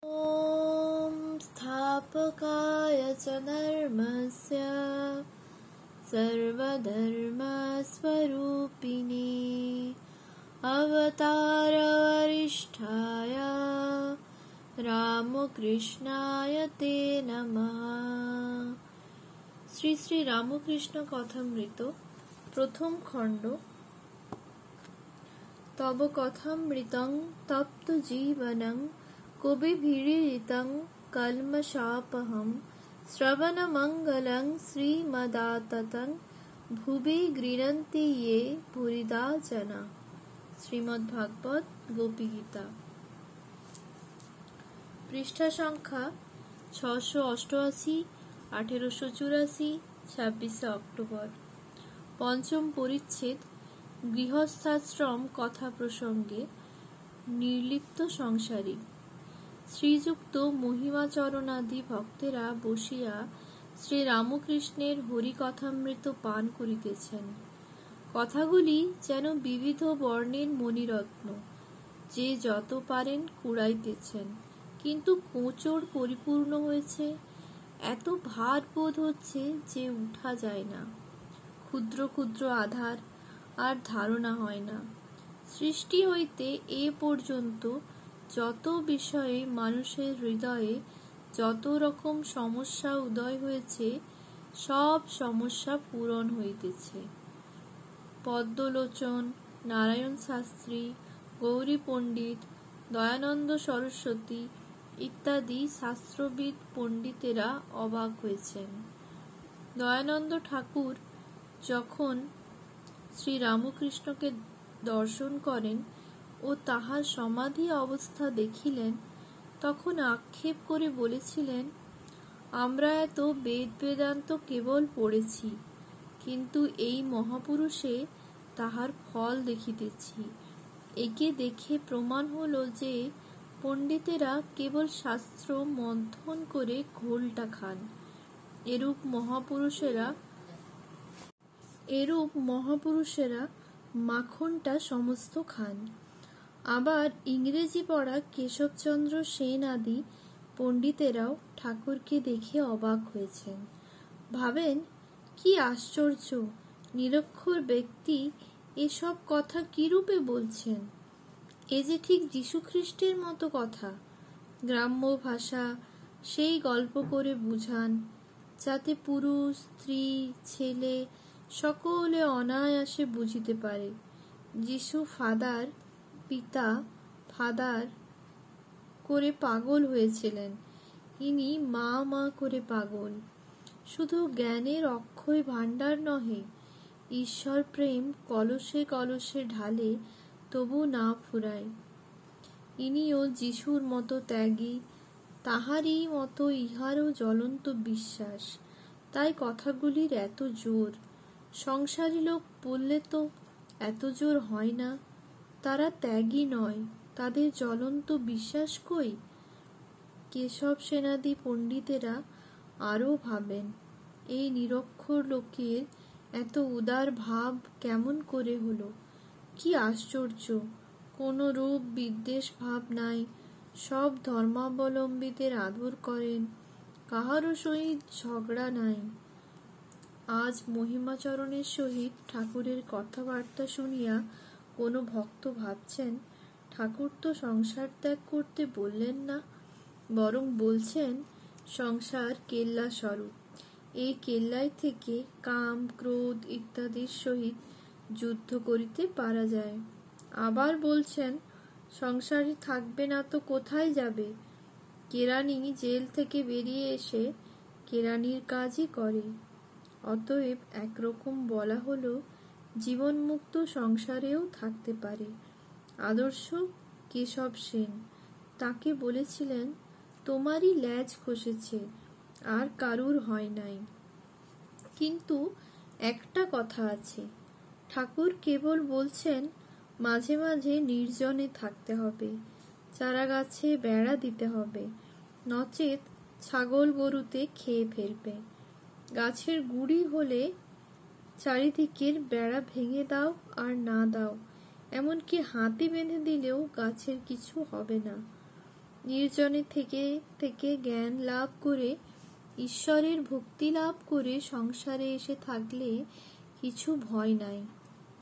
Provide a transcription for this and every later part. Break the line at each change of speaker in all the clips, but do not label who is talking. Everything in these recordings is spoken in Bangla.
ॐ स्थापकाय च धर्मस्य सर्वधर्मस्वरूपिणे अवतारवरिष्ठाय রামকৃষ্ণায় তে নমঃ। শ্রী শ্রী রামকৃষ্ণ কথামৃত প্রথম খণ্ড। তব কথামৃতং তপ্ত জীবনং কবিভিরীরিতং কল্মষাপহম শ্রবণমঙ্গলং শ্রীমদাততং ভুবি গৃহন্তি ইয়ে ভুরিদা জনা। শ্রীমদ্ভাগবত গোপীগীতা, পৃষ্ঠা সংখ্যা 688, 1884, 26 অক্টোবর। পঞ্চম পরিচ্ছেদ, গৃহস্থাশ্রম কথা প্রসঙ্গে। নির্লিপ্ত সংসারী। শ্রীযুক্ত মহিমাচরণাদি ভক্তেরা বসিয়া শ্রী রামকৃষ্ণের হরিকথামৃত পান করিতেছেন। কথাগুলি যেন বিবিধ বর্ণের মণিরত্ন, যে যত পারেন কুড়াইতেছেন, কিন্তু কোঁচড় পরিপূর্ণ হয়েছে, এত ভার বোধ হচ্ছে যে উঠা যায় না। ক্ষুদ্র ক্ষুদ্র আধার, আর ধারণা হয় না। সৃষ্টি হইতে এ পর্যন্ত যত বিষয়ে মানুষের হৃদয়ে যত রকম সমস্যা উদয় হয়েছে, সব সমস্যা পূরণ হইতেছে। পদ্মলোচন, নারায়ণ শাস্ত্রী, গৌরী পণ্ডিত, দয়ানন্দ সরস্বতী ইত্যাদি শাস্ত্রবিদ পণ্ডিতেরা অবাক হয়েছেন। দয়ানন্দ ঠাকুর যখন শ্রী রামকৃষ্ণকে দর্শন করেন ও তাহার সমাধি অবস্থা দেখিলেন, তখন আক্ষেপ করে বলেছিলেন, আমরা এত বেদ বেদান্ত কেবল পড়েছি, কিন্তু এই মহাপুরুষে তাহার ফল দেখিতেছি। একে দেখে প্রমাণ হলো যে পণ্ডিতেরা কেবল শাস্ত্র মন্থন করে ঘোলটা খান। এরূপ মহাপুরুষেরা মাখনটা সমস্ত খান। আবার ইংরেজি পড়া কেশবচন্দ্র সেন আদি পণ্ডিতেরাও ঠাকুরকে দেখে অবাক হয়েছেন। ভাবেন, কি আশ্চর্য, নিরক্ষর ব্যক্তি এসব কথা কিরূপে বলছেন। এ যে ঠিক যীশুখ্রিস্টের মতো কথা। গ্রাম্য ভাষা, সেই গল্প করে বুঝান, যাতে পুরুষ, স্ত্রী, ছেলে সকলে অনায়াসে বুঝিতে পারে। যীশু পিতা ফাদার করে পাগল হয়েছিলেন, ইনি মা মা করে পাগল। শুধু জ্ঞানের অক্ষয় ভাণ্ডার নহে, ঈশ্বর প্রেম কলসে কলসে ঢালে, তবু না ফুরায়। ইনিও যিশুর মতো ত্যাগী, তাহারই মতো ইহারও জ্বলন্ত বিশ্বাস। তাই কথাগুলির এত জোর। সংসারী লোক বললে তো এত জোর হয় না। তারা ত্যাগী নয়, তাদের জ্বলন্ত বিশ্বাস কই? কেশব সেনাদি পণ্ডিতেরা আরও ভাবেন, এই নিরক্ষর লোকের এত উদার ভাব কেমন করে হলো। কি আশ্চর্য, কোনো রূপ বিদ্বেষ ভাব নাই। সব ধর্মাবলম্বীদের আদর করেন, কাহারও সহিত ঝগড়া নাই। আজ মহিমাচরণের সহিত ঠাকুরের কথাবার্তা শুনিয়া কোনো ভক্ত ভাবছেন, ঠাকুর তো সংসার ত্যাগ করতে বললেন না, বরং বলছেন সংসার কেল্লা স্বরূপ। এই কেল্লায় থেকে কাম, ক্রোধ ইত্যাদির সহিত যুদ্ধ করিতে পারা যায়। আবার বলছেন, সংসারী থাকবে না তো কোথায় যাবে? কেরানি জেল থেকে বেরিয়ে এসে কেরানির কাজই করে। অতএব একরকম বলা হলো, জীবনমুক্ত সংসারেও থাকতে পারে। আদর্শ কেশব সেন। তাকে বলেছিলেন, তোমারই ল্যাজ খসেছে, আর কারুর হয় নাই। কিন্তু একটা কথা আছে, ঠাকুর কেবল বলছেন মাঝে মাঝে নির্জনে থাকতে হবে, চারা গাছে বেড়া দিতে হবে, নচেত ছাগল গরুতে খেয়ে ফেলবে। গাছের গুড়ি হলে চারিদিকের বেড়া ভেঙে দাও আর না দাও, এমনকি হাতি বেঁধে দিলেও গাছের কিছু হবে না। নির্জনে থেকে থেকে জ্ঞান লাভ করে ঈশ্বরের ভক্তি লাভ করে সংসারে এসে থাকলে কিছু ভয় নাই।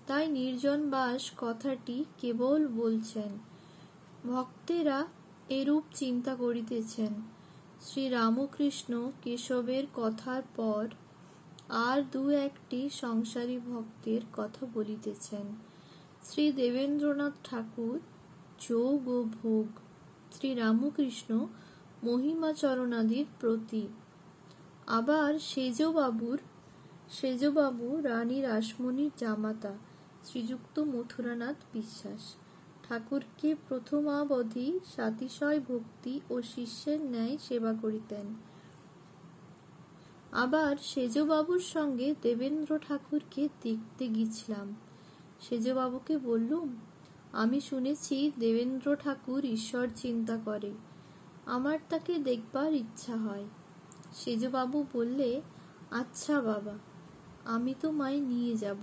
তাই নির্জন বাস কথাটি কেবল বলছেন। ভক্তেরা এরূপ চিন্তা করিতেছেন। শ্রী রামকৃষ্ণ কেশবের কথার পর আর দু একটি সংসারী ভক্তের কথা বলিতেছেন। শ্রী দেবেন্দ্রনাথ ঠাকুর যোগ ও ভোগ, শ্রী রামকৃষ্ণ মহিমাচরণাদির প্রতি। আবার সেজবাবু রানী রাসমণির জামাতা শ্রীযুক্ত মথুরানাথ বিশ্বাস ঠাকুরকে প্রথমাবধি সাতিশয় ভক্তি ও শিষ্যের ন্যায় সেবা করিতেন। আবার সেজবাবুর সঙ্গে দেবেন্দ্র ঠাকুরকে দেখতে গিয়েছিলাম। সেজবাবুকে বললুম, আমি শুনেছি দেবেন্দ্র ঠাকুর ঈশ্বর চিন্তা করে, আমার তাকে দেখবার ইচ্ছা হয়। সেজবাবু বললে, আচ্ছা বাবা, আমি তোমায় নিয়ে যাব।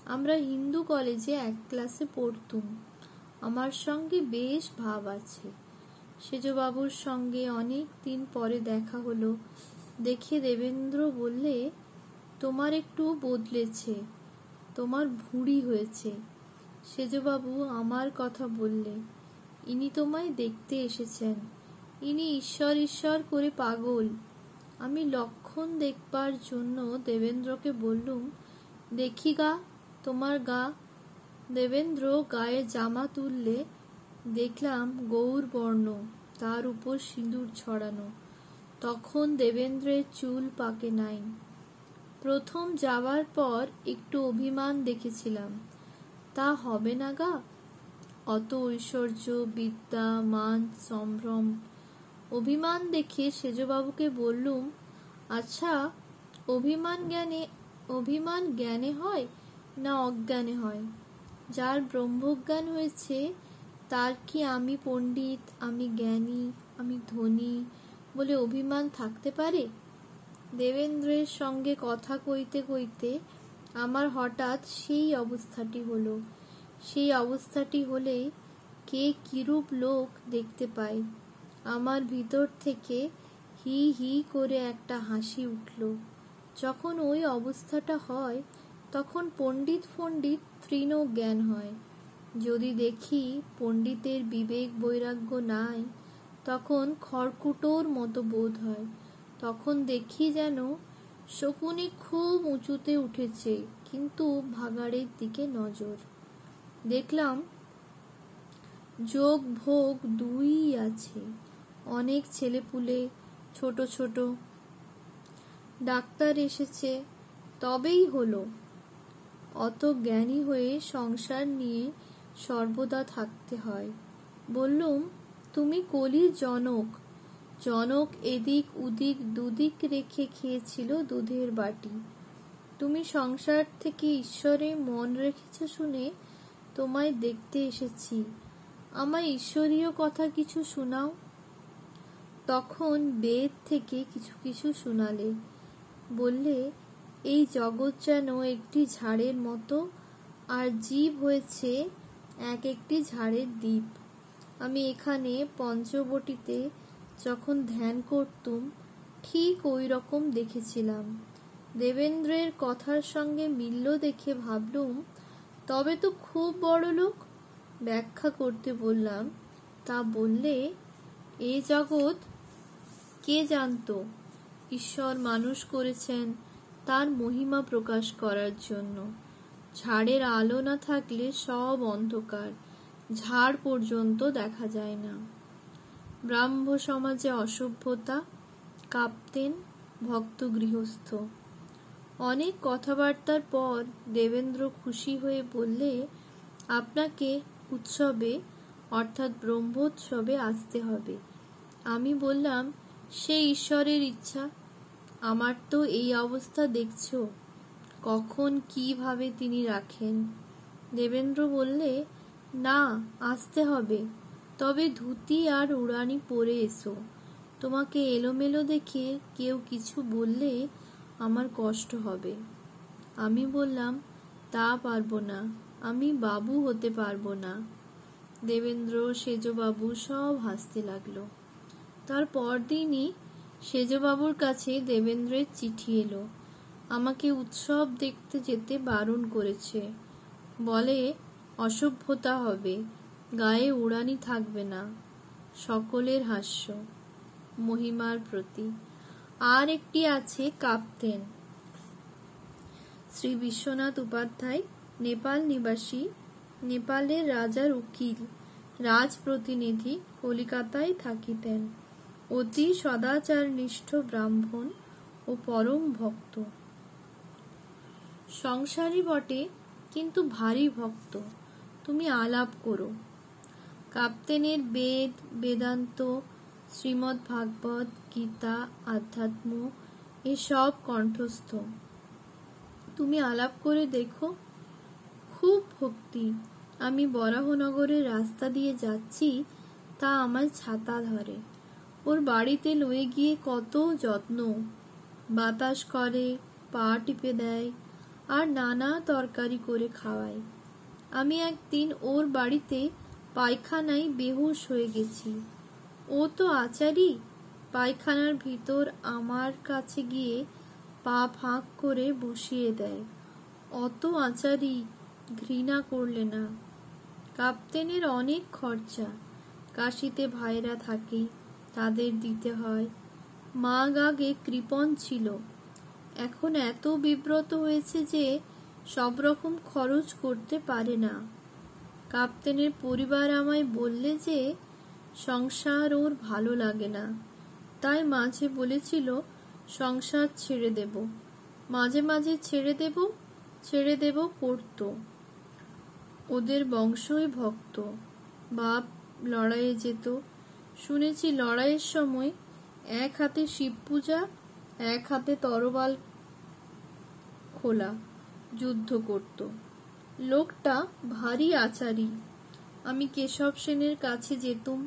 আমরা হিন্দু কলেজে এক ক্লাসে পড়তুম, আমার সঙ্গে বেশ ভাব আছে। সেজবাবুর সঙ্গে অনেক দিন পরে দেখা হলো। দেখে দেবেন্দ্র বললে, তোমার একটু বদলেছে, তোমার ভুঁড়ি হয়েছে। সেজবাবু আমার কথা বললে, ইনি তোমায় দেখতে এসেছেন, ইনি ঈশ্বর ঈশ্বর করে পাগল। আমি লক্ষণ দেখবার জন্য দেবেন্দ্রকে বললুম, দেখি গা তোমার গা। দেবেন্দ্র গায়ে জামা তুললে, দেখলাম গৌর বর্ণ, তার উপর সিঁদুর ছড়ানো। তখন দেবেন্দ্রের চুল পাকে নাই। প্রথম যাবার পর একটু অভিমান দেখেছিলাম, তা হবে না গা, অত ঐশ্বর্য, বিদ্যা, মান, সম্ভ্রম। অভিমান দেখে সেজবাবুকে বললুম, আচ্ছা, অভিমান জ্ঞানে হয় না অজ্ঞানে হয়? যার ব্রহ্মজ্ঞান হয়েছে তার কি আমি পণ্ডিত, আমি জ্ঞানী, আমি ধনী বলে অভিমান থাকতে পারে? দেবেন্দ্রের সঙ্গে কথা কইতে কইতে আমার হঠাৎ সেই অবস্থাটি হলো। সেই অবস্থাটি হলে কে কিরূপ লোক দেখতে পায়। আমার ভিতর থেকে হি হি করে একটা হাসি উঠল। যখন ওই অবস্থাটা হয় তখন পণ্ডিত তৃণ জ্ঞান হয়। যদি দেখি পণ্ডিতের বিবেক বৈরাগ্য নাই, তখন খড়কুটোর মতো বোধ হয়। তখন দেখি যেন শকুনি খুব উঁচুতে উঠেছে, কিন্তু ভাগাড়ের দিকে নজর। দেখলাম যোগ ভোগ দুই আছে। অনেক ছেলেপুলে, ছোট ছোট। ডাক্তার এসেছে, তবেই হলো। অত জ্ঞানী হয়ে সংসার নিয়ে সর্বদা থাকতে হয়। বললুম, তুমি কলির জনক এদিক উদিক দুদিক রেখে খেয়েছিল দুধের বাটি। তুমি সংসার থেকে ঈশ্বরে মন রেখেছ শুনে তোমায় দেখতে এসেছি। আমায় ঈশ্বরীয় কথা কিছু শোনাও। তখন বেদ থেকে কিছু কিছু শোনালে। বললে, এই জগৎ যেন একটি ঝাড়ের মতো, আর জীব হয়েছে এক একটি ঝাড়ের দ্বীপ। আমি এখানে পঞ্চবটিতে যখন ধ্যান করতুম ঠিক ওই রকম দেখেছিলাম। দেবেন্দ্রের কথার সঙ্গে মিলল দেখে ভাবলুম, তবে তো খুব বড় লোক। ব্যাখ্যা করতে বললাম, তা বললে, এ জগৎ কে জানত? ঈশ্বর মানুষ করেছেন তার মহিমা প্রকাশ করার জন্য। ঝাড়ের আলো না থাকলে সব অন্ধকার, ঝাড় পর্যন্ত দেখা যায় না। ব্রাহ্ম সমাজে অসভ্যতা, কাঁপতেন ভক্ত গৃহস্থ। অনেক কথাবার্তার পর দেবেন্দ্র খুশি হয়ে বললে, আপনাকে উৎসবে অর্থাৎ ব্রহ্মোৎসবে আসতে হবে। আমি বললাম, সে ঈশ্বরের ইচ্ছা। আমার তো এই অবস্থা দেখছ, কখন কিভাবে তিনি রাখেন। দেবেন্দ্র বললে, না, আসতে হবে, তবে ধুতি আর উড়ানি পরে এসো। তোমাকে এলোমেলো দেখে কেউ কিছু বললে আমার কষ্ট হবে। আমি বললাম, তা পারবো না, আমি বাবু হতে পারবো না। দেবেন্দ্র, সেজবাবু সব হাসতে লাগলো। তার পরদিনই সেজবাবুর কাছে দেবেন্দ্রের চিঠি এলো। আমাকে উৎসব দেখতে যেতে বারণ করেছে, বলে অসভ্যতা হবে, গায়ে উড়ানি থাকবে না। সকলের হাস্য। মহিমার প্রতি। আর একটি আছে কাপ্তেন। শ্রী বিশ্বনাথ উপাধ্যায়, নেপাল নিবাসী, নেপালের রাজার উকিল, রাজ প্রতিনিধি, কলিকাতায় থাকিতেন। অতি সদাচারনিষ্ঠ ব্রাহ্মণ ও পরম ভক্ত। সংসারী বটে, কিন্তু ভারী ভক্ত। তুমি আলাপ করো। কাপ্তেনের বেদ, বেদান্ত, শ্রীমদ্ ভাগবত, গীতা, আধ্যাত্ম এসব কণ্ঠস্থ। তুমি আলাপ করে দেখো। খুব ভক্তি। আমি বরাহনগরের রাস্তা দিয়ে যাচ্ছি, তা আমার ছাতা ধরে। ওর বাড়িতে লয়ে গিয়ে কত যত্ন। বাতাস করে, পা টিপে দেয়, আর নানা তরকারি করে খাওয়ায়। আমি একদিন ওর বাড়িতে পায়খানায় বেহুশ হয়ে গেছি। ও তো আচারি, পায়খানার ভিতর আমার কাছে গিয়ে পা ফাঁক করে বসিয়ে দেয়। অত আচারি, ঘৃণা করলে না। কাপ্তেনের অনেক খরচা। কাশিতে ভাইরা থাকে, তাদের দিতে হয়। মা আগে কৃপণ ছিল, এখন এত বিব্রত হয়েছে যে সব রকম খরচ করতে পারে না। কাপ্তেনের পরিবার আমায় বললে যে সংসার ওর ভালো লাগে না, তাই মাঝে বলেছিল সংসার ছেড়ে দেব। মাঝে মাঝে ছেড়ে দেব করত। ওদের বংশই ভক্ত। বাপ লড়াইয়ে যেত। শুনেছি লড়াইয়ের সময় এক হাতে শিব পূজা, এক হাতে তরবাল খোলা, যুদ্ধ করত। লোকটা ভারী আচারী। আমি কেশব সেনের কাছে যেতুম,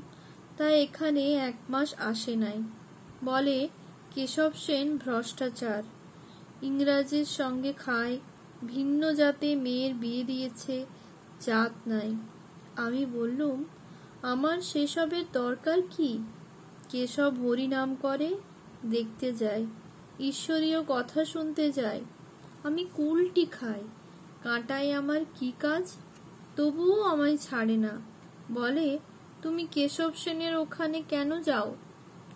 তা এখানে 1 মাস আসে নাই। বলে কেশব সেন ভ্রষ্টাচার, ইংরাজের সঙ্গে খায়, ভিন্ন জাতে মেয়ের বিয়ে দিয়েছে, জাত নাই। আমি বললুম, আমার সেসবের দরকার কি? কেশব হরি নাম করে, দেখতে যায়, ঈশ্বরীয় কথা শুনতে যায়। আমি কুলটি খাই, কাঁটায় আমার কি কাজ? তবুও আমায় ছাড়ে না। বলে, তুমি কেশব সেনের ওখানে কেন যাও?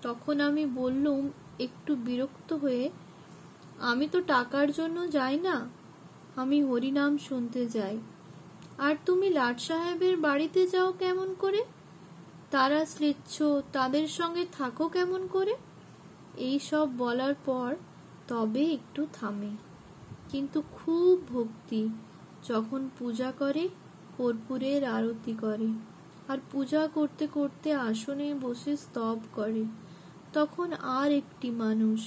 তখন আমি বললুম একটু বিরক্ত হয়ে, আমি তো টাকার জন্য যাই না, আমি হরিনাম শুনতে যাই। আর তুমি লাট সাহেবের বাড়িতে যাও কেমন করে? তারা শ্লেচ্ছ, তাদের সঙ্গে থাকো কেমন করে? এই সব বলার পর তবে একটু থামে, কিন্তু খুব ভক্তি। যখন পূজা করে, কর্পূরের আরতি করে, আর পূজা করতে করতে আসনে বসে স্তব করে, তখন আর একটি মানুষ